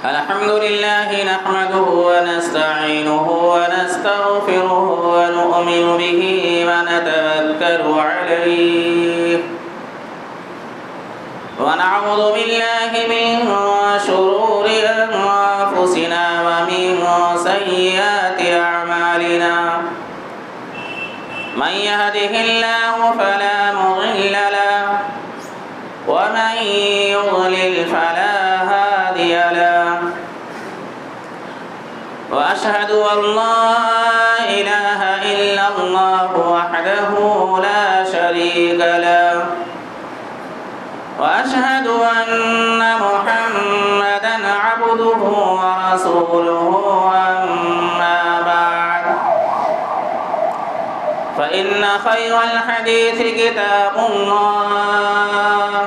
الحمد لله نحمده ونستعينه ونستغفره ونؤمن به ونتوكل عليه ونعوذ بالله من شرور أنفسنا ومن سيئات أعمالنا من يهده الله فلا مضل له ومن يضلل فلا هادي له وأشهد أن لا إله إلا الله وحده لا شريك له وأشهد أن محمدا عبده ورسوله أما بعد فإن خير الحديث كتاب الله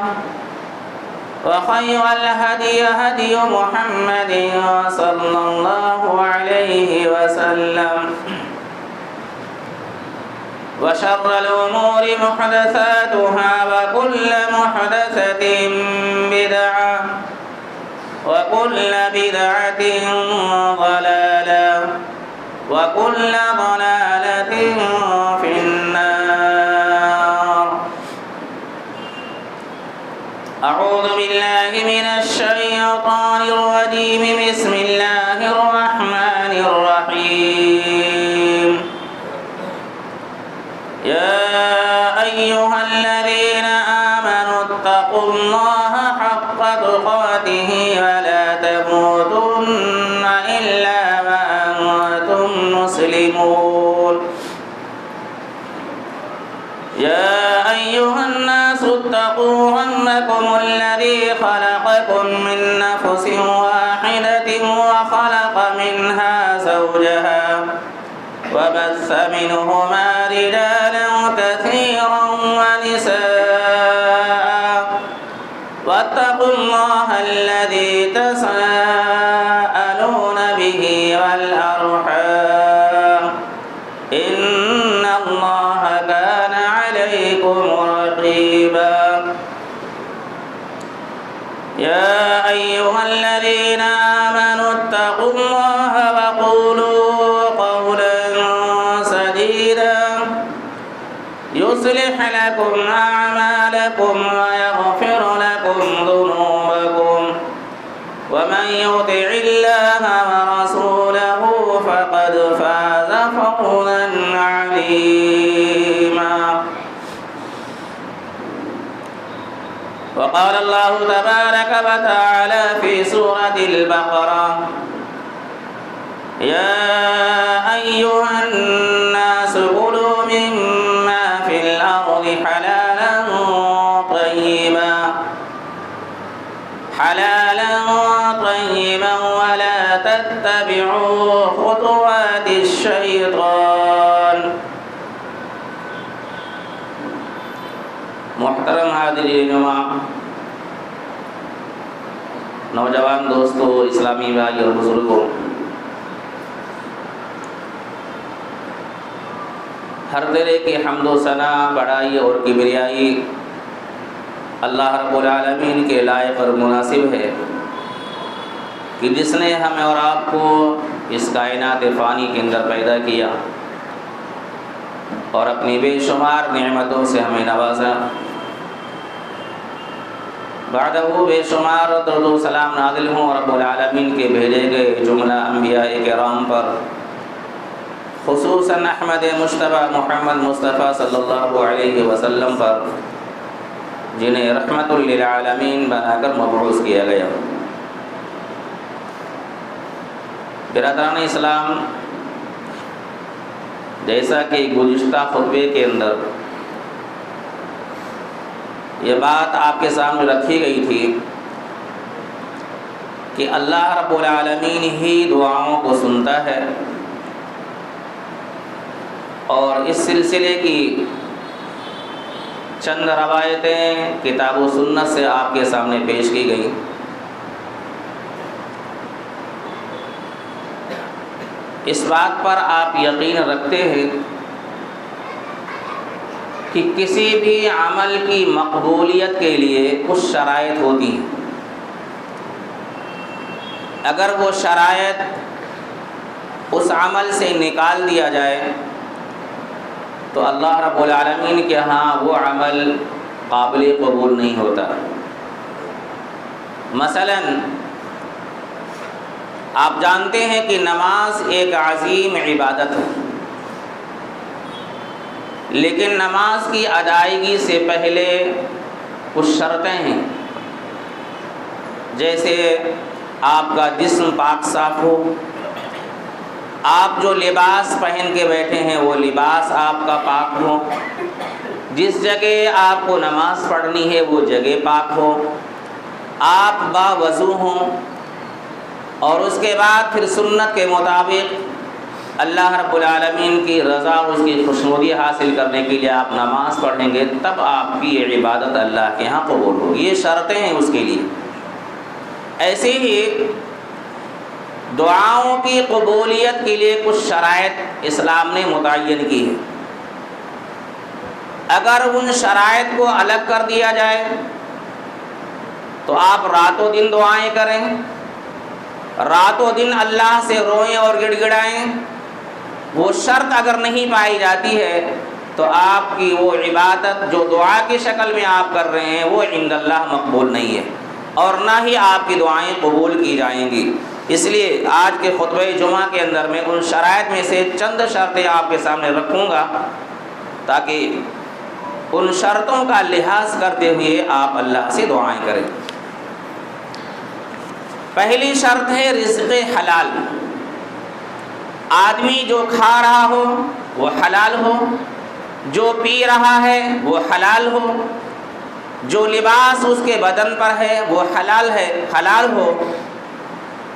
وخير الهدي هدي محمد صلى الله عليه وسلم وشر الأمور محدثاتها وكل محدثة بدعة وكل بدعة ضلالة وكل ضلالة في النار. أعوذ بالله من الشيطان الرجيم. بسم الله الرحمن الرحيم. يا أيها الذين آمنوا اتقوا الله حق تقاته ولا تموتن إلا وأنتم مسلمون. يا أيها الناس اتقوا ربكم الذي خلقكم من نفس واحدة وخلق منها زوجها وبث منهما رجالا كثيرا ونساء واتقوا الله الذي تساءلون به والأرحام إن الله كان عليكم رقيبا. يا أيها الذين آمنوا اتقوا الله وقولوا قولا سديدا يصلح لكم أعمالكم ويغفر لكم ذنوبكم ومن يطع الله ورسوله فقد فاز فوزا عظيما. وقال الله تبارك وتعالى في سورة البقرة: يا أيها الناس كلوا مما في الأرض حلالا طيبا ولا تتبعوا خطوات الشيطان. محترم حاضرین جمع، نوجوان دوستوں، اسلامی بھائی اور بزرگوں، ہر طرح کی حمد و ثنا، بڑائی اور کبریائی اللہ رب العالمین کے لائق اور مناسب ہے کہ جس نے ہمیں اور آپ کو اس کائنات فانی کے اندر پیدا کیا اور اپنی بے شمار نعمتوں سے ہمیں نوازا. بعدہ بے شمار درود و سلام نازل ہوں رب العالمین کے بھیجے گئے جملہ انبیاء کرام پر، خصوصاً احمد مجتبیٰ محمد مصطفیٰ صلی اللہ علیہ وسلم پر، جنہیں رحمت للعالمین بنا کر مبعوث کیا گیا. برادران اسلام، جیسا کہ گزشتہ خطبے کے اندر یہ بات آپ کے سامنے رکھی گئی تھی کہ اللہ رب العالمین ہی دعاؤں کو سنتا ہے، اور اس سلسلے کی چند روایتیں کتاب و سنت سے آپ کے سامنے پیش کی گئی. اس بات پر آپ یقین رکھتے ہیں کہ کسی بھی عمل کی مقبولیت کے لیے کچھ شرائط ہوتی ہیں. اگر وہ شرائط اس عمل سے نکال دیا جائے تو اللہ رب العالمین کے ہاں وہ عمل قابل قبول نہیں ہوتا۔ مثلا آپ جانتے ہیں کہ نماز ایک عظیم عبادت ہے، لیکن نماز کی ادائیگی سے پہلے کچھ شرطیں ہیں، جیسے آپ کا جسم پاک صاف ہو، آپ جو لباس پہن کے بیٹھے ہیں وہ لباس آپ کا پاک ہو، جس جگہ آپ کو نماز پڑھنی ہے وہ جگہ پاک ہو، آپ باوضو ہوں، اور اس کے بعد پھر سنت کے مطابق اللہ رب العالمین کی رضا اور اس کی خوشنودی حاصل کرنے کے لیے آپ نماز پڑھیں گے، تب آپ کی یہ عبادت اللہ کے ہاں قبول ہوگی۔ یہ شرطیں ہیں اس کے لیے۔ ایسے ہی دعاؤں کی قبولیت کے لیے کچھ شرائط اسلام نے متعین کی ہے۔ اگر ان شرائط کو الگ کر دیا جائے تو آپ رات و دن دعائیں کریں، رات و دن اللہ سے روئیں اور گڑ گڑائیں، وہ شرط اگر نہیں پائی جاتی ہے تو آپ کی وہ عبادت جو دعا کی شکل میں آپ کر رہے ہیں وہ عند اللہ مقبول نہیں ہے، اور نہ ہی آپ کی دعائیں قبول کی جائیں گی۔ اس لیے آج کے خطبہ جمعہ کے اندر میں ان شرائط میں سے چند شرطیں آپ کے سامنے رکھوں گا تاکہ ان شرطوں کا لحاظ کرتے ہوئے آپ اللہ سے دعائیں کریں۔ پہلی شرط ہے رزق حلال۔ آدمی جو کھا رہا ہو وہ حلال ہو، جو پی رہا ہے وہ حلال ہو، جو لباس اس کے بدن پر ہے وہ حلال ہو،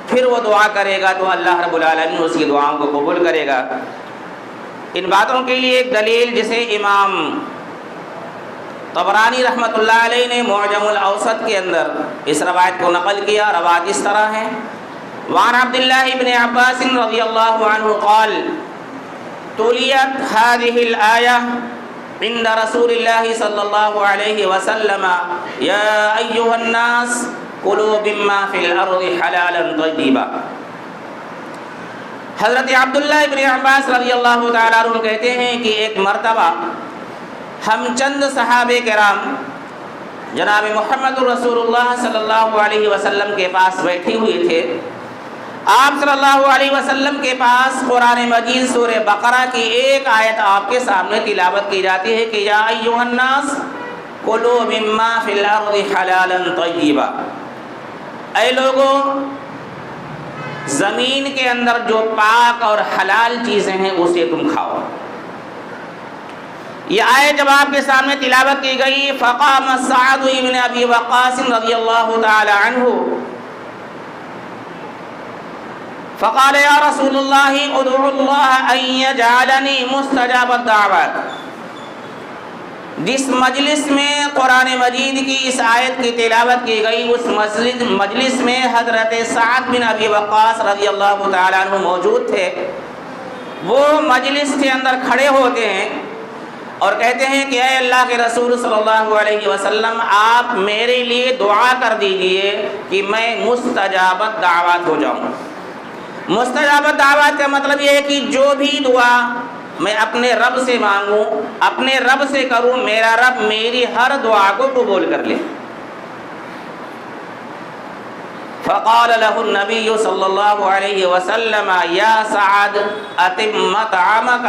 پھر وہ دعا کرے گا تو اللہ رب العالمین اس کی دعاؤں کو قبول کرے گا۔ ان باتوں کے لیے ایک دلیل جسے امام طبرانی رحمۃ اللہ علیہ نے معجم الاوسط کے اندر اس روایت کو نقل کیا۔ روایت اس طرح ہے: وعن عبد الله بن عباس رضی اللہ عنہ قال تلیت هذه الآية عند رسول الله صلی اللہ علیہ وسلم یا ایها الناس کلوا مما فی الارض حلالا طیبا۔ حضرت عبداللہ ابن عباس رضی اللہ تعالیٰ عنہ کہتے ہیں کہ ایک مرتبہ ہم چند صحابہ کرام جناب محمد رسول اللہ صلی اللہ علیہ وسلم کے پاس بیٹھے ہوئے تھے۔ آپ صلی اللہ علیہ وسلم کے پاس قرآن مجید سورہ بقرہ کی ایک آیت آپ کے سامنے تلاوت کی جاتی ہے کہ یا ایھا الناس کلوا مما فی الارض حلالا طیبا، اے لوگوں زمین کے اندر جو پاک اور حلال چیزیں ہیں اسے تم کھاؤ۔ یہ آیت جب آپ کے سامنے تلاوت کی گئی فقام سعد بن ابی وقاص رضی اللہ تعالی عنہ فقال یا رسول اللہ ادعو اللہ ان یجعلنی مستجاب الدعوات۔ جس مجلس میں قرآن مجید کی اس آیت کی تلاوت کی گئی اس مجلس میں حضرت سعد بن ابی وقاص رضی اللہ تعالی عنہ موجود تھے۔ وہ مجلس کے اندر کھڑے ہوتے ہیں اور کہتے ہیں کہ اے اللہ کے رسول صلی اللہ علیہ وسلم آپ میرے لیے دعا کر دیجئے کہ میں مستجاب الدعوات ہو جاؤں۔ مستجاب الدعوات کا مطلب یہ ہے کہ جو بھی دعا میں اپنے رب سے مانگوں، اپنے رب سے کروں، میرا رب میری ہر دعا کو قبول کر لے۔ فقال له النبی صلی اللہ علیہ وسلم یا سعد اتم طعامك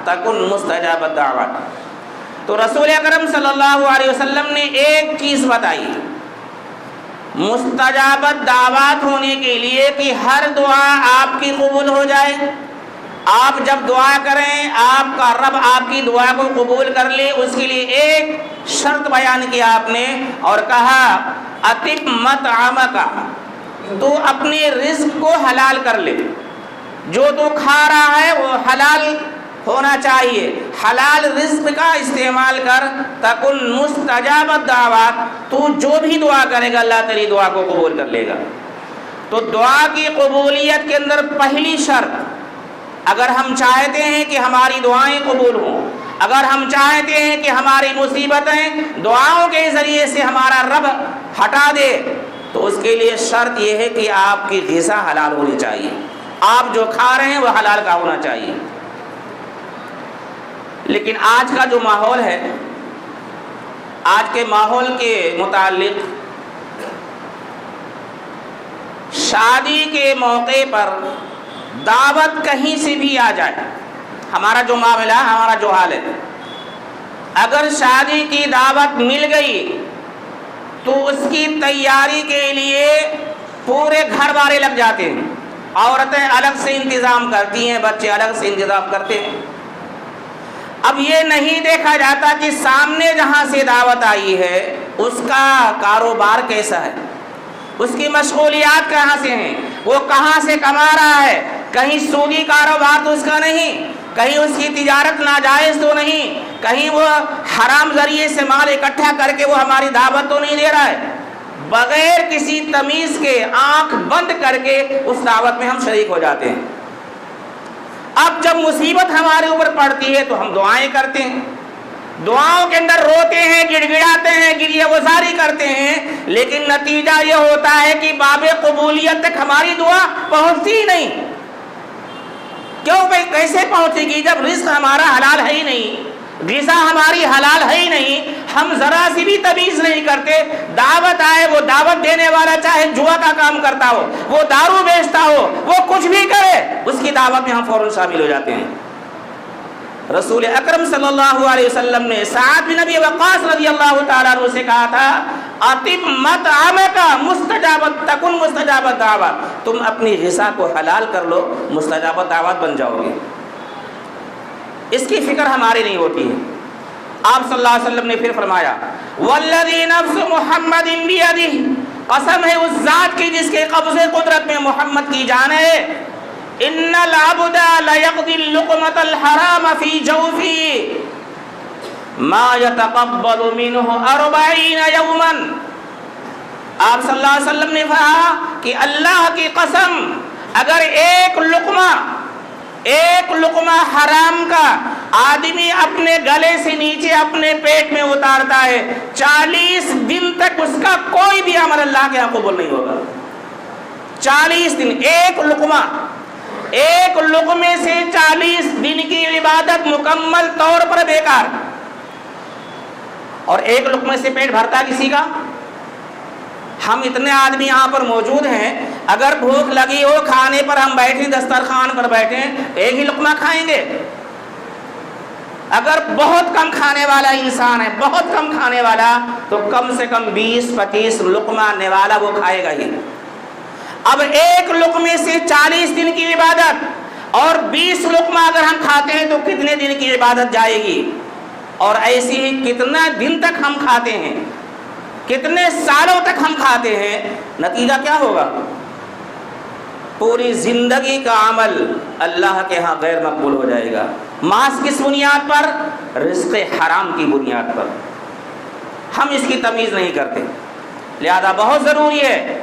تکن مستجاب الدعوات۔ تو رسول اکرم صلی اللہ علیہ وسلم نے ایک چیز بتائی مستجاب الدعوات ہونے کے لیے کہ ہر دعا آپ کی قبول ہو جائے۔ آپ جب دعا کریں آپ کا رب آپ کی دعا کو قبول کر لے، اس کے لیے ایک شرط بیان کیا آپ نے اور کہا اتم طعامك، تو اپنے رزق کو حلال کر لے، جو تو کھا رہا ہے وہ حلال ہونا چاہیے، حلال رزق کا استعمال کر تکن مستجاب الدعوات، تو جو بھی دعا کرے گا اللہ تیری دعا کو قبول کر لے گا۔ تو دعا کی قبولیت کے اندر پہلی شرط، اگر ہم چاہتے ہیں کہ ہماری دعائیں قبول ہوں، اگر ہم چاہتے ہیں کہ ہماری مصیبتیں دعاؤں کے ذریعے سے ہمارا رب ہٹا دے، تو تو اس کے لیے شرط یہ ہے کہ آپ کی غذا حلال ہونی چاہیے، آپ جو کھا رہے ہیں وہ حلال کا ہونا چاہیے۔ لیکن آج کا جو ماحول ہے، آج کے ماحول کے متعلق شادی کے موقع پر دعوت کہیں سے بھی آ جائے، ہمارا جو معاملہ ہے، ہمارا جو حال ہے، اگر شادی کی دعوت مل گئی تو اس کی تیاری کے لیے پورے گھر والے لگ جاتے ہیں، عورتیں الگ سے انتظام کرتی ہیں، بچے الگ سے انتظام کرتے ہیں۔ اب یہ نہیں دیکھا جاتا کہ سامنے جہاں سے دعوت آئی ہے اس کا کاروبار کیسا ہے، اس کی مشغولیات کہاں سے ہیں، وہ کہاں سے کما رہا ہے، کہیں سودی کاروبار تو اس کا نہیں، کہیں اس کی تجارت ناجائز تو نہیں، کہیں وہ حرام ذریعے سے مال اکٹھا کر کے وہ ہماری دعوت تو نہیں دے رہا ہے۔ بغیر کسی تمیز کے آنکھ بند کر کے اس دعوت میں ہم شریک ہو جاتے ہیں۔ اب جب مصیبت ہمارے اوپر پڑتی ہے تو ہم دعائیں کرتے ہیں، دعاؤں کے اندر روتے ہیں، گڑ گڑاتے ہیں، گریہ گزاری کرتے ہیں، لیکن نتیجہ یہ ہوتا ہے کہ باب قبولیت تک ہماری دعا پہنچتی ہی نہیں۔ کیوں بھائی کیسے پہنچے گی جب رزق ہمارا حلال ہے ہی نہیں، غذا ہماری حلال ہے ہی نہیں، ہم ذرا سی بھی تمیز نہیں کرتے۔ دعوت آئے، وہ دعوت دینے والا چاہے جوا کا کام کرتا ہو، وہ دارو بیچتا ہو، وہ کچھ بھی کرے، اس کی دعوت میں ہم فوراً شامل ہو جاتے ہیں۔ رسول اکرم صلی اللہ علیہ وسلم نے سعد بن ابی وقاص رضی اللہ تعالیٰ عنہ سے کہا تھا، اطب مطعمک مستجابت تکن مستجابت دعوت، تم اپنی غذا کو حلال کر لو، مستجابت دعوت بن جاؤ گے۔ اس کی فکر ہماری نہیں ہوتی ہے۔ آپ صلی اللہ علیہ وسلم نے پھر فرمایا، والذی نفس محمد بیدہ، قسم ہے اس ذات کی جس کے قبضے قدرت میں محمد کی جان ہے، ان العبد لیقضی اللقمۃ الحرام فی جوفی ما یتقبل منہ 40 یوما۔ آپ صلی اللہ علیہ وسلم نے کہا کہ اللہ کی قسم، اگر ایک لقمہ حرام کا آدمی اپنے گلے سے نیچے اپنے پیٹ میں اتارتا ہے، 40 دن تک اس کا کوئی بھی عمل اللہ کے یہاں قبول نہیں ہوگا۔ 40 دن، ایک لقمے سے 40 دن کی عبادت مکمل طور پر بیکار۔ اور ایک لقمے سے پیٹ بھرتا کسی کا؟ ہم اتنے آدمی یہاں پر موجود ہیں، اگر بھوک لگی ہو، کھانے پر ہم بیٹھیں، دسترخوان پر بیٹھیں، ایک ہی لقمہ کھائیں گے؟ اگر بہت کم کھانے والا انسان ہے، بہت کم کھانے والا، تو کم سے کم 20-25 لقمہ نوالا وہ کھائے گا ہی۔ اب ایک لقمے سے 40 دن کی عبادت، اور 20 لقمہ اگر ہم کھاتے ہیں تو کتنے دن کی عبادت جائے گی؟ اور ایسی ہی کتنا دن تک ہم کھاتے ہیں، کتنے سالوں تک ہم کھاتے ہیں، نتیجہ کیا ہوگا؟ پوری زندگی کا عمل اللہ کے ہاں غیر مقبول ہو جائے گا۔ محض کس بنیاد پر؟ رزق حرام کی بنیاد پر۔ ہم اس کی تمیز نہیں کرتے، لہذا بہت ضروری ہے،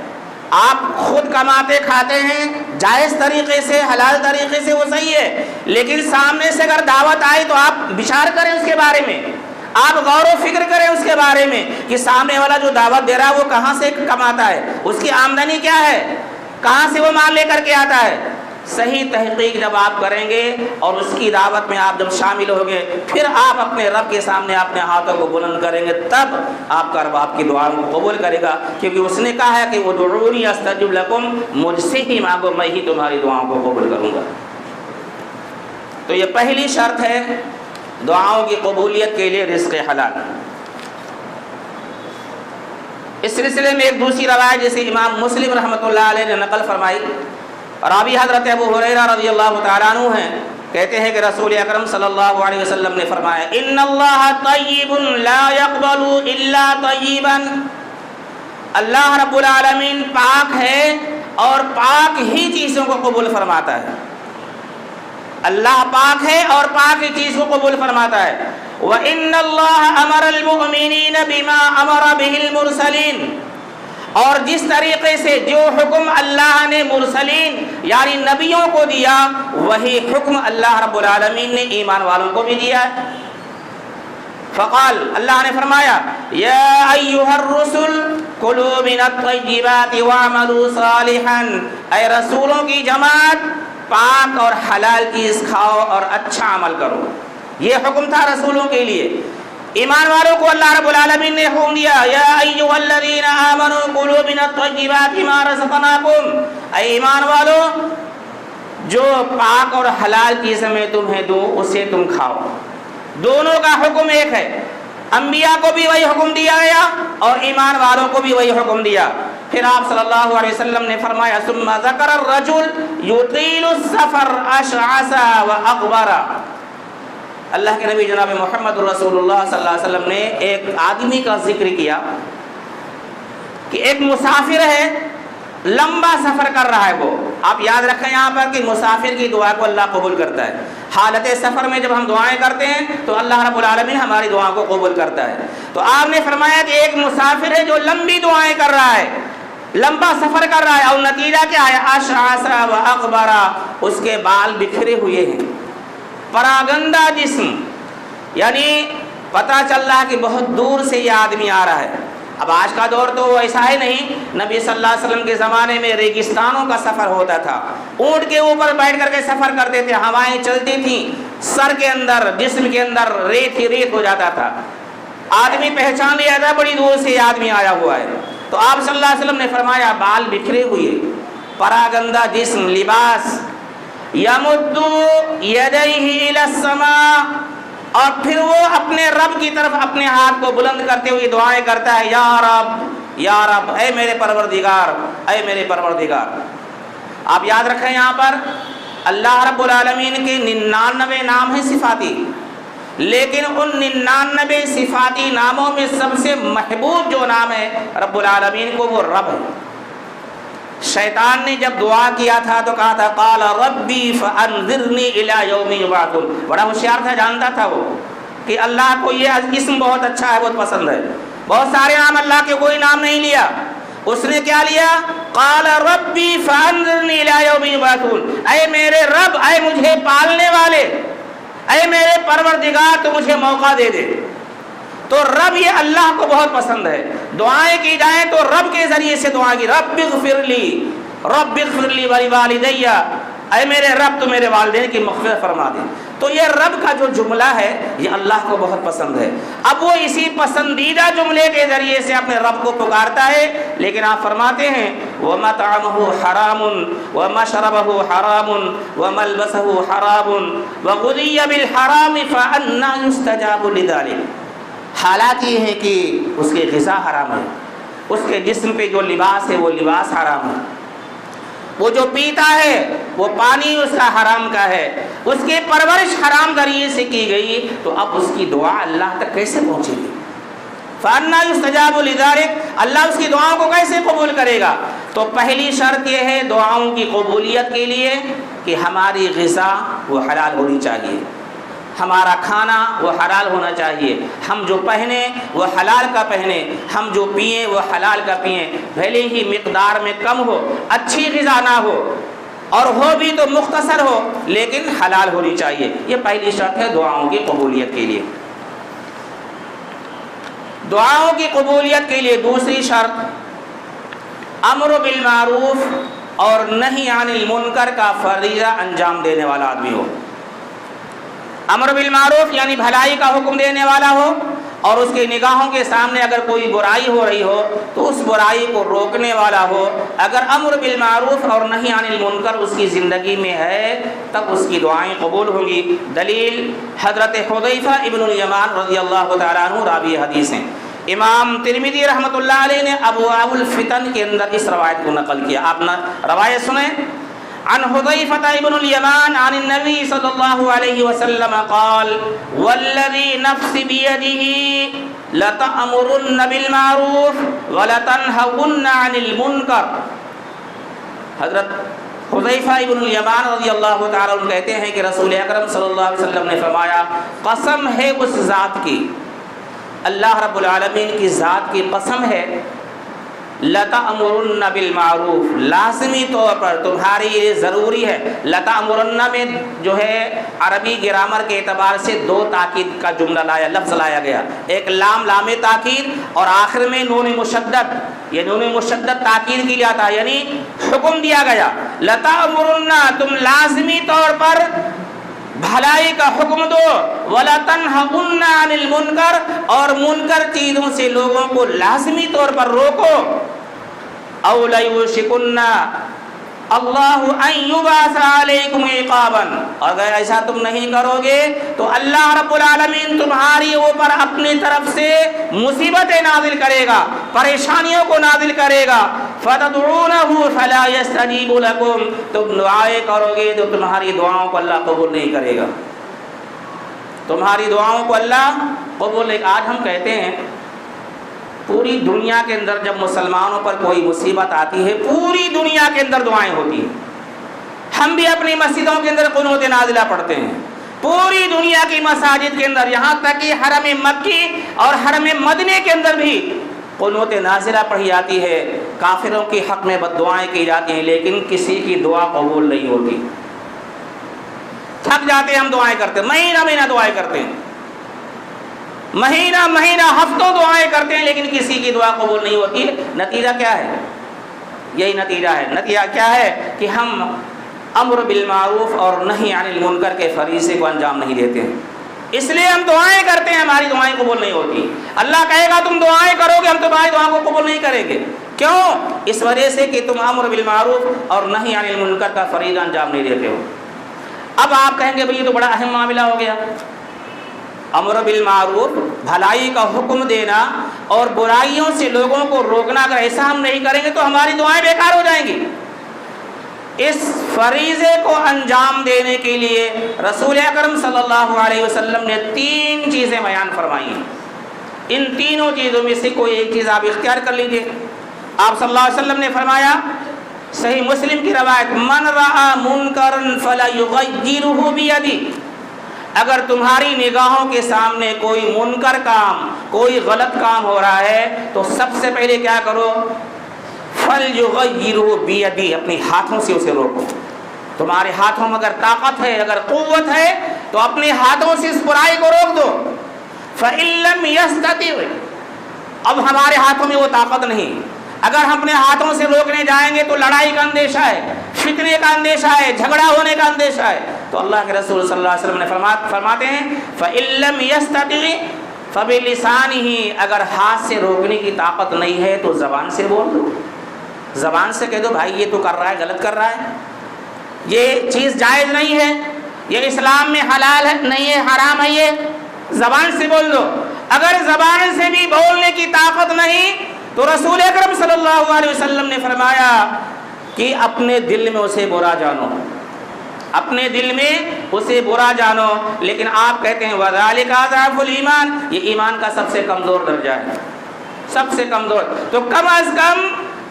آپ خود کماتے کھاتے ہیں جائز طریقے سے، حلال طریقے سے، وہ صحیح ہے، لیکن سامنے سے اگر دعوت آئے تو آپ بشار کریں اس کے بارے میں، آپ غور و فکر کریں اس کے بارے میں کہ سامنے والا جو دعوت دے رہا ہے وہ کہاں سے کماتا ہے، اس کی آمدنی کیا ہے، کہاں سے وہ مال لے کر کے آتا ہے۔ صحیح تحقیق جب آپ کریں گے اور اس کی دعوت میں آپ جب شامل ہوں گے، پھر آپ اپنے رب کے سامنے اپنے ہاتھوں کو بلند کریں گے، تب آپ کا رب آپ کی دعاؤں کو قبول کرے گا، کیونکہ اس نے کہا ہے کہ ادعونی استجب لکم، مجھ سے ہی مانگو، میں ہی تمہاری دعاؤں کو قبول کروں گا۔ تو یہ پہلی شرط ہے دعاؤں کی قبولیت کے لیے، رزق حلال۔ اس سلسلے میں ایک دوسری روایت جیسے امام مسلم رحمۃ اللہ علیہ نے نقل فرمائی، راوی حضرت ابو ہریرہ رضی اللہ تعالیٰ عنہ ہیں، کہتے ہیں کہ رسول اکرم صلی اللہ علیہ وسلم نے فرمایا، ان اللہ طیب لا يقبل الا طیبا، اللہ رب العالمین پاک ہے اور پاک ہی چیزوں کو قبول فرماتا ہے۔ اللہ پاک ہے اور پاک ہی چیز کو قبول فرماتا ہے۔ وَإِنَّ اللَّهَ أَمَرَ الْمُؤْمِنِينَ بِمَا أَمَرَ بِهِ الْمُرْسَلِينَ، اور جس طریقے سے جو حکم اللہ نے مرسلین یعنی نبیوں کو دیا، وہی حکم اللہ رب العالمین نے ایمان والوں کو بھی دیا ہے۔ فقال اللہ نے فرمایا یا ایھا الرسل کلوا من الطیبات واعملوا صالحا، اے رسولوں کی جماعت پاک اور حلال چیز کھاؤ اور اچھا عمل کرو۔ یہ حکم تھا رسولوں کے لیے۔ ایمان والوں کو اللہ رب العالمین نے حکم دیا یا ایھا الذین آمنوا کلوا من الطیبات ما رزقناکم، اے ایمان والو جو پاک اور حلال چیز میں تمہیں دوں اسے تم کھاؤ۔ دونوں کا حکم ایک ہے، انبیاء کو بھی وہی حکم دیا گیا اور ایمان والوں کو بھی وہی حکم دیا۔ پھر آپ صلی اللہ علیہ وسلم نے فرمایا ثم ذکر الرجل یطیل السفر اشعث واغبر، اللہ کے نبی جناب محمد رسول اللہ صلی اللہ علیہ وسلم نے ایک آدمی کا ذکر کیا کہ ایک مسافر ہے، لمبا سفر کر رہا ہے وہ۔ آپ یاد رکھیں یہاں پر کہ مسافر کی دعا کو اللہ قبول کرتا ہے۔ حالت سفر میں جب ہم دعائیں کرتے ہیں تو اللہ رب العالمین ہماری دعا کو قبول کرتا ہے۔ تو آپ نے فرمایا کہ ایک مسافر ہے جو لمبی دعائیں کر رہا ہے، لمبا سفر کر رہا ہے، اور نتیجہ کیا ہے؟ اشعث واغبر، اس کے بال بکھرے ہوئے ہیں، پراگندہ جسم، یعنی پتہ چل رہا ہے کہ بہت دور سے یہ آدمی آ رہا ہے۔ اب آج کا دور تو ایسا ہے نہیں، نبی صلی اللہ علیہ وسلم کے زمانے میں ریگستانوں کا سفر ہوتا تھا، اونٹ کے اوپر بیٹھ کر کے سفر کرتے تھے، ہوائیں چلتی تھیں، سر کے اندر جسم کے اندر ریت ہی ریت ہو جاتا تھا، آدمی پہچان لیا تھا بڑی دور سے یہ آدمی آیا ہوا ہے۔ تو آپ صلی اللہ علیہ وسلم نے فرمایا بال بکھرے ہوئے، پراگندہ جسم، لباس، یمد یدیہ الی السماء، اور پھر وہ اپنے رب کی طرف اپنے ہاتھ کو بلند کرتے ہوئے دعائیں کرتا ہے، یا رب یا رب، اے میرے پروردگار، اے میرے پروردگار۔ آپ یاد رکھیں یہاں پر اللہ رب العالمین کے 99 نام ہیں صفاتی، لیکن ان 99 صفاتی ناموں میں سب سے محبوب جو نام ہے رب العالمین کو، وہ رب ہے۔ شیطان نے جب دعا کیا تھا تو کہا تھا قال ربی فانظرنی الی یوم یبعثون، بڑا ہوشیار تھا، جانتا تھا وہ کہ اللہ کو یہ اسم بہت اچھا ہے، بہت پسند ہے۔ بہت سارے نام اللہ کے کوئی نام نہیں لیا، اس نے کیا لیا؟ قال ربی فانظرنی الی یوم یبعثون، اے میرے رب، اے مجھے پالنے والے، اے میرے پروردگار تو مجھے موقع دے دے۔ تو رب یہ اللہ کو بہت پسند ہے۔ دعائیں کی جائیں تو رب کے ذریعے سے دعا کی، رب اغفر لی ولوالدی، اے میرے رب تو میرے والدین کی مغفرت فرما دے۔ تو یہ رب کا جو جملہ ہے یہ اللہ کو بہت پسند ہے۔ اب وہ اسی پسندیدہ جملے کے ذریعے سے اپنے رب کو پکارتا ہے، لیکن آپ فرماتے ہیں وَمَطْعَمُهُ حَرَامٌ وَمَشْرَبَهُ حَرَامٌ وَمَلْبَسَهُ حَرَامٌ وَغُذِيَّ بِالْحَرَامِ فَأَنَّىٰ يُسْتَجَابُ لِذَٰلِكَ، حالات یہ ہے کہ اس کے غذا حرام ہے، اس کے جسم پہ جو لباس ہے وہ لباس حرام ہے، وہ جو پیتا ہے وہ پانی اس کا حرام کا ہے، اس کی پرورش حرام ذریعے سے کی گئی، تو اب اس کی دعا اللہ تک کیسے پہنچے گی؟ فَأَنَّىٰ يُسْتَجَابُ لِذَٰلِكَ، اللہ اس کی دعاؤں کو کیسے قبول کرے گا؟ تو پہلی شرط یہ ہے دعاؤں کی قبولیت کے لیے کہ ہماری غذا وہ حلال ہونی چاہیے، ہمارا کھانا وہ حلال ہونا چاہیے، ہم جو پہنے وہ حلال کا پہنے، ہم جو پئیں وہ حلال کا پئیں، بھلے ہی مقدار میں کم ہو، اچھی غذا نہ ہو، اور ہو بھی تو مختصر ہو، لیکن حلال ہونی چاہیے۔ یہ پہلی شرط ہے دعاؤں کی قبولیت کے لیے۔ دعاؤں کی قبولیت کے لیے دوسری شرط امر بالمعروف اور نہی عن المنکر کا فریضہ انجام دینے والا آدمی ہو۔ امر بالمعروف یعنی بھلائی کا حکم دینے والا ہو، اور اس کی نگاہوں کے سامنے اگر کوئی برائی ہو رہی ہو تو اس برائی کو روکنے والا ہو۔ اگر امر بالمعروف اور نہی عن المنکر اس کی زندگی میں ہے تب اس کی دعائیں قبول ہوں گی۔ دلیل حضرت حذیفہ ابن الیمان رضی اللہ تعالیٰ عنہ راوی حدیث ہیں۔ امام ترمذی رحمۃ اللہ علیہ نے ابواب الفتن کے اندر اس روایت کو نقل کیا۔ آپ روایت سنیں، عن حذیفہ ابن الیمان عن النبی صلی اللہ علیہ وسلم قال والذی نفس بیدہ لتأمرن بالمعروف ولتنہون عن المنکر۔ حضرت حذیفہ ابن الیمان رضی اللہ تعالیٰ عنہ کہتے ہیں کہ رسول اکرم صلی اللہ علیہ وسلم نے فرمایا قسم ہے اس ذات کی، اللہ رب العالمین کی ذات کی قسم ہے لَتَأْمُرُنَّ بِالْمَعْرُوفِ، لازمی طور پر تمہاری یہ ضروری ہے. لَتَأْمُرُنَّ میں جو ہے عربی گرامر کے اعتبار سے دو تاکید کا جملہ لفظ لایا گیا. ایک لام تاکید اور آخر میں نون مشدد. یہ نون مشدد تاکید کی جاتا ہے، یعنی حکم دیا گیا. لَتَأْمُرُنَّ، تم لازمی طور پر بھلائی کا حکم دو. وَلَتَنْهَوْنَ عَنِ الْمُنْكَرِ، اور منکر چیزوں سے لوگوں کو لازمی طور پر روکو. أَوْ لَيُوشِكُنَّ اللَّهُ أَن يُبْعَثَ عَلَيْكُمْ عِقَابًا، اور اگر ایسا تم نہیں کرو گے تو اللہ رب العالمین تمہاری اوپر اپنی طرف سے مصیبتیں نازل کرے گا، پریشانیوں کو نازل کرے گا. فَتَدْعُونَهُ فَلَا يَسْتَجِيبُ لَكُمْ، تم دعائیں کرو گے تو تمہاری دعاؤں کو اللہ قبول نہیں کرے گا. تمہاری دعاؤں کو اللہ قبول نہیں. آج ہم کہتے ہیں پوری دنیا کے اندر جب مسلمانوں پر کوئی مصیبت آتی ہے پوری دنیا کے اندر دعائیں ہوتی ہیں. ہم بھی اپنی مسجدوں کے اندر قنوت نازلہ پڑھتے ہیں، پوری دنیا کی مساجد کے اندر، یہاں تک کہ حرم مکی اور حرم مدنی کے اندر بھی قنوت نازلہ پڑھی جاتی ہے. کافروں کے حق میں بد دعائیں کی جاتی ہیں، لیکن کسی کی دعا قبول نہیں ہوتی. تھک جاتے ہیں ہم دعائیں کرتے ہیں، مہینہ دعائیں کرتے ہیں، مہینہ ہفتوں دعائیں کرتے ہیں، لیکن کسی کی دعا قبول نہیں ہوتی. نتیجہ کیا ہے؟ یہی نتیجہ ہے. نتیجہ کیا ہے کہ ہم امر بالمعروف اور نہی عن المنکر کے فریضے کو انجام نہیں دیتے ہیں. اس لیے ہم دعائیں کرتے ہیں، ہماری دعائیں قبول نہیں ہوتی. اللہ کہے گا تم دعائیں کرو گے، ہم تمہاری دعا کو قبول نہیں کریں گے. کیوں؟ اس وجہ سے کہ تم امر بالمعروف اور نہی عن المنکر کا فریضہ انجام نہیں دیتے ہو. اب آپ کہیں گے بھئی یہ تو بڑا اہم معاملہ ہو گیا. امر بالمعروف، بھلائی کا حکم دینا اور برائیوں سے لوگوں کو روکنا، اگر ایسا ہم نہیں کریں گے تو ہماری دعائیں بیکار ہو جائیں گی. اس فریضے کو انجام دینے کے لیے رسول اکرم صلی اللہ علیہ وسلم نے 3 چیزیں بیان فرمائی ہیں. ان تینوں چیزوں میں سے کوئی ایک چیز آپ اختیار کر لیجئے. آپ صلی اللہ علیہ وسلم نے فرمایا، صحیح مسلم کی روایت، من رأى منکرا فلیغیرہ بیدہ، اگر تمہاری نگاہوں کے سامنے کوئی منکر کام، کوئی غلط کام ہو رہا ہے تو سب سے پہلے کیا کرو؟ فَلْيُغَيِّرْهُ بِيَدِهِ، اپنے ہاتھوں سے اسے روکو. تمہارے ہاتھوں میں اگر طاقت ہے، اگر قوت ہے تو اپنے ہاتھوں سے اس برائی کو روک دو. فَإِن لَّمْ يَسْتَطِعْ، اب ہمارے ہاتھوں میں وہ طاقت نہیں. اگر ہم اپنے ہاتھوں سے روکنے جائیں گے تو لڑائی کا اندیشہ ہے، فتنے کا اندیشہ ہے، جھگڑا ہونے کا اندیشہ ہے. تو اللہ کے رسول صلی اللہ علیہ وسلم نے فرماتے ہیں فَإِن لَّمْ يَسْتَطِعْ فَبِلِسَانِهِ، اگر ہاتھ سے روکنے کی طاقت نہیں ہے تو زبان سے بول دو. زبان سے کہہ دو بھائی یہ تو کر رہا ہے، غلط کر رہا ہے، یہ چیز جائز نہیں ہے، یہ اسلام میں حلال ہے نہیں ہے، حرام ہے. یہ زبان سے بول دو. اگر زبان سے بھی بولنے کی طاقت نہیں تو رسول اکرم صلی اللہ علیہ وسلم نے فرمایا کہ اپنے دل میں اسے برا جانو، اپنے دل میں اسے برا جانو. لیکن آپ کہتے ہیں وَذَلِكَ أَضْعَفُ الْإِيمَانِ، یہ ایمان کا سب سے کمزور درجہ ہے، سب سے کمزور. تو کم از کم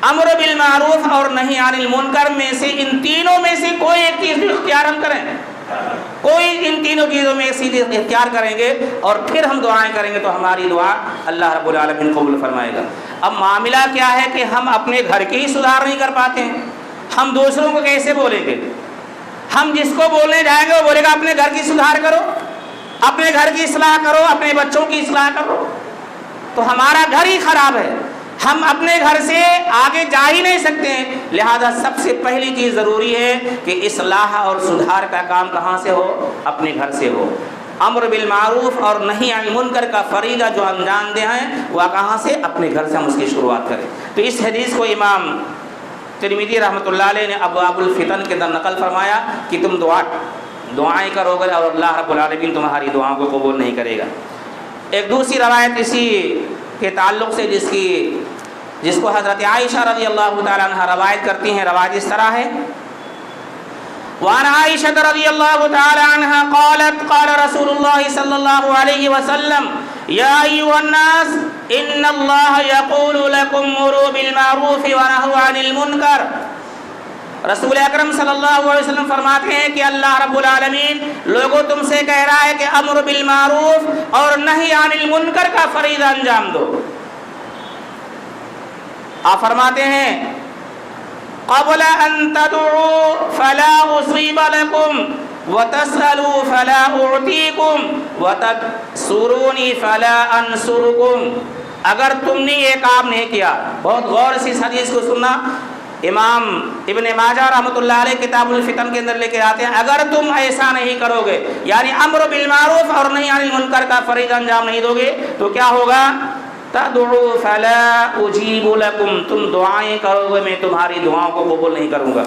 امر بالمعروف اور نہی عن المنکر میں سے ان تینوں میں سے کوئی ایک چیز اختیار ہم کریں، کوئی ان تینوں چیزوں میں ایک چیز اختیار کریں گے اور پھر ہم دعائیں کریں گے تو ہماری دعا اللہ رب العالمین قبول فرمائے گا. اب معاملہ کیا ہے کہ ہم اپنے گھر کے ہی سدھار نہیں کر پاتے ہیں، ہم دوسروں کو کیسے بولیں گے؟ ہم جس کو بولنے جائیں گے وہ بولے گا اپنے گھر کی سدھار کرو، اپنے گھر کی اصلاح کرو، اپنے بچوں کی اصلاح کرو. تو ہمارا گھر ہی خراب ہے، ہم اپنے گھر سے آگے جا ہی نہیں سکتے ہیں. لہذا سب سے پہلی چیز ضروری ہے کہ اصلاح اور سدھار کا کام کہاں سے ہو؟ اپنے گھر سے ہو. امر بالمعروف اور نہی عن المنکر کا فریضہ جو انجام دے ہیں وہ کہاں سے؟ اپنے گھر سے ہم اس کی شروعات کریں. تو اس حدیث کو امام ترمذی رحمۃ اللہ علیہ نے ابواب الفتن کے اندر نقل فرمایا کہ تم دعائیں کرو گے اور اللہ رب العالمین تمہاری دعاؤں کو قبول نہیں کرے گا. ایک دوسری روایت اسی کے تعلق سے جس کو حضرت عائشہ رضی اللہ تعالیٰ عنہ روایت کرتی ہیں، روایت اس طرح ہے، وعن عائشة رضي الله تعالى عنها قالت قال رسول الله صلى الله عليه وسلم يا أيها الناس إن الله يقول لكم مروا بالمعروف ونهوا عن المنكر. رسول اکرم صلی اللہ علیہ وسلم فرماتے ہیں کہ اللہ رب العالمین لوگوں تم سے کہہ رہا ہے کہ امر بالمعروف اور نہی عن المنکر کا فریضہ انجام دو. آپ فرماتے ہیں قبل ان تدعوا فلا اصیب لکم وتسألوا فلا اعطیکم وتسرونی فلا انصرکم. اگر تم نے یہ کام نہیں کیا، بہت غور سے اس حدیث کو سننا، امام ابن ماجہ رحمۃ اللہ علیہ کتاب الفتن کے اندر لے کے آتے ہیں، اگر تم ایسا نہیں کرو گے، یعنی امر بالمعروف اور نہی عن المنکر کا فریضہ انجام نہیں دو گے، تو کیا ہوگا؟ تدعوا فلا اجیب لکم، تم دعائیں کرو گے میں تمہاری دعاؤں کو قبول نہیں کروں گا.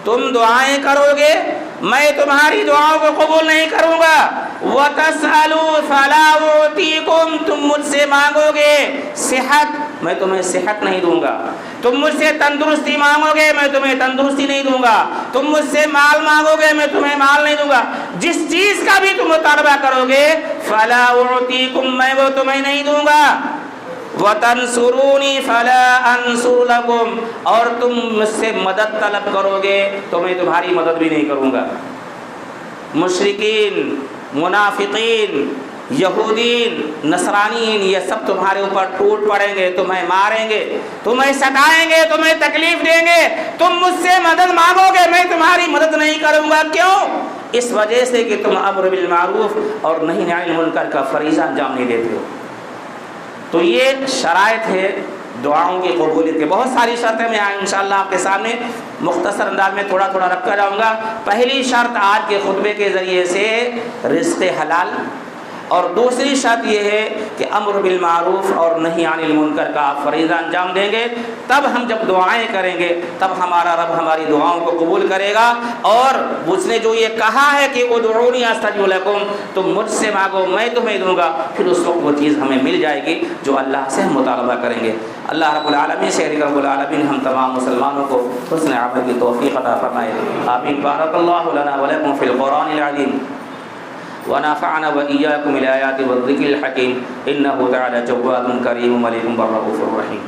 تم دعائیں کرو گے میں تمہاری دعاؤں کو قبول نہیں کروں گا. وَتَسْأَلُوا فَلَا أُعْطِيكُمْ، تم مجھ سے مانگو گے صحت، میں تمہیں صحت نہیں دوں گا. تم مجھ سے تندرستی مانگو گے میں تمہیں تندرستی نہیں دوں گا. تم مجھ سے مال مانگو گے میں تمہیں مال نہیں دوں گا. جس چیز کا بھی تم مطالبہ کرو گے فَلَا أُعْطِيكُمْ، میں وہ تمہیں نہیں دوں گا. وَتَنْصُرُونِي فَلَا أَنْصُرُ لَكُمْ، اور تم مجھ سے مدد طلب کرو گے تو میں تمہاری مدد بھی نہیں کروں گا. مشرکین، منافقین، یہودین، نصرانین، یہ سب تمہارے اوپر ٹوٹ پڑیں گے، تمہیں ماریں گے، تمہیں ستائیں گے، تمہیں تکلیف دیں گے. تم مجھ سے مدد مانگو گے میں تمہاری مدد نہیں کروں گا. کیوں؟ اس وجہ سے کہ تم امر بالمعروف اور نہی عن المنکر کا فریضہ انجام نہیں دیتے ہو. تو یہ شرائط ہے دعاؤں کی قبولیت کے. بہت ساری شرطیں میں انشاءاللہ آپ کے سامنے مختصر انداز میں تھوڑا تھوڑا رکھ کر جاؤں گا. پہلی شرط آج کے خطبے کے ذریعے سے رزق حلال، اور دوسری شرط یہ ہے کہ امر بالمعروف اور نہی عن المنکر کا آپ فریضہ انجام دیں گے. تب ہم جب دعائیں کریں گے تب ہمارا رب ہماری دعاؤں کو قبول کرے گا. اور اس نے جو یہ کہا ہے کہ ادعونی استجب لکم، تم مجھ سے مانگو میں تمہیں دوں گا، پھر اس وقت وہ چیز ہمیں مل جائے گی جو اللہ سے ہم مطالبہ کریں گے. اللہ رب العالمین سے رب العالمین ہم تمام مسلمانوں کو حسن عمل کی توفیق عطا فرمائے. آمین. بارک اللہ لنا ولکم فی القرآن العظیم ونفعنا وإياكم بالآيات والذكر الحكيم إنه تعالى جواد كريم مليك بر رؤوف رحيم.